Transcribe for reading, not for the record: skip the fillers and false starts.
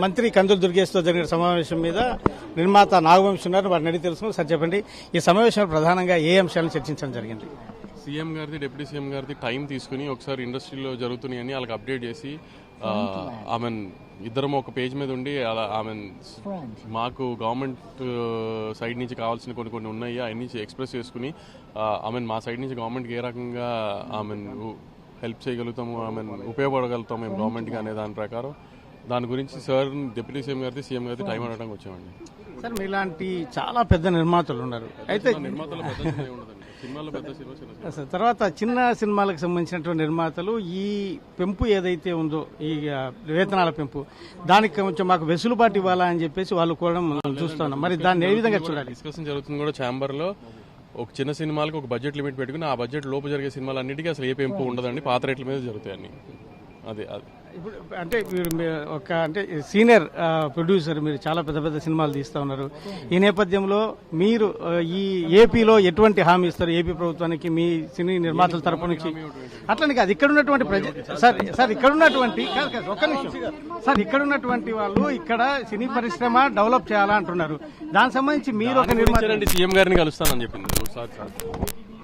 మంత్రి కందుల దుర్గేష్తో జరిగిన సమావేశం మీద నిర్మాత నాగవంశి ఉన్నారు. వారిని అడిగి తెలుసుకుని సార్ చెప్పండి, ఈ సమావేశంలో ప్రధానంగా ఏ అంశాలను చర్చించడం జరిగింది? సీఎం గారిది, డిప్యూటీ సీఎం గారిది టైం తీసుకుని ఒకసారి ఇండస్ట్రీలో జరుగుతున్నాయని వాళ్ళకి అప్డేట్ చేసి ఆమె ఇద్దరం ఒక పేజ్ మీద ఉండి అలా ఆమె మాకు గవర్నమెంట్ సైడ్ నుంచి కావాల్సిన కొన్ని ఉన్నాయి అవన్నీ ఎక్స్ప్రెస్ చేసుకుని మా సైడ్ నుంచి గవర్నమెంట్కి ఏ రకంగా హెల్ప్ చేయగలుగుతాము, ఉపయోగపడగలుగుతాము మేము గవర్నమెంట్కి అనే దాని ప్రకారం దాని గురించి సార్ డిప్యూటీ సీఎం గారిది, సీఎం గారిది టైం అడగడానికి వచ్చామండి. సార్ మీలాంటి చాలా పెద్ద నిర్మాతలు ఉన్నారు, అయితే నిర్మాతలు పెద్ద ఉండదండి, సినిమాలో పెద్ద సినిమా తర్వాత చిన్న సినిమాలకు సంబంధించినటువంటి నిర్మాతలు ఈ పెంపు ఏదైతే ఉందో ఈ వేతనాల పెంపు దానికి కొంచెం మాకు వెసులుబాటు ఇవ్వాలా అని చెప్పేసి వాళ్ళు కూడా చూస్తున్నాం. మరి దాన్ని ఏ విధంగా చూడాలి? డిస్కషన్ జరుగుతుంది కూడా ఛాంబర్ లో. ఒక చిన్న సినిమాలకు ఒక బడ్జెట్ లిమిట్ పెట్టుకుని ఆ బడ్జెట్ లోపు జరిగే సినిమాలన్నిటికీ అసలు ఏ పెంపు ఉండదండి, పాత రేట్ల మీద జరుగుతాయన్ని. అది ఇప్పుడు అంటే మీరు అంటే సీనియర్ ప్రొడ్యూసర్, మీరు చాలా పెద్ద పెద్ద సినిమాలు తీస్తూ ఉన్నారు. ఈ నేపథ్యంలో మీరు ఈ ఏపీలో ఎటువంటి హామీ ఇస్తారు ఏపీ ప్రభుత్వానికి మీ సినీ నిర్మాతల తరపు నుంచి? అట్లని కాదు, ఇక్కడ ఉన్నటువంటి సార్ ఇక్కడ ఉన్నటువంటి ఒక్క నిమిషం సార్, ఇక్కడ ఉన్నటువంటి వాళ్ళు ఇక్కడ సినీ పరిశ్రమ డెవలప్ చేయాలా అంటున్నారు. దానికి సంబంధించి మీరు ఒక నిర్మాత సీఎం గారిని కలుస్తానని చెప్పింది.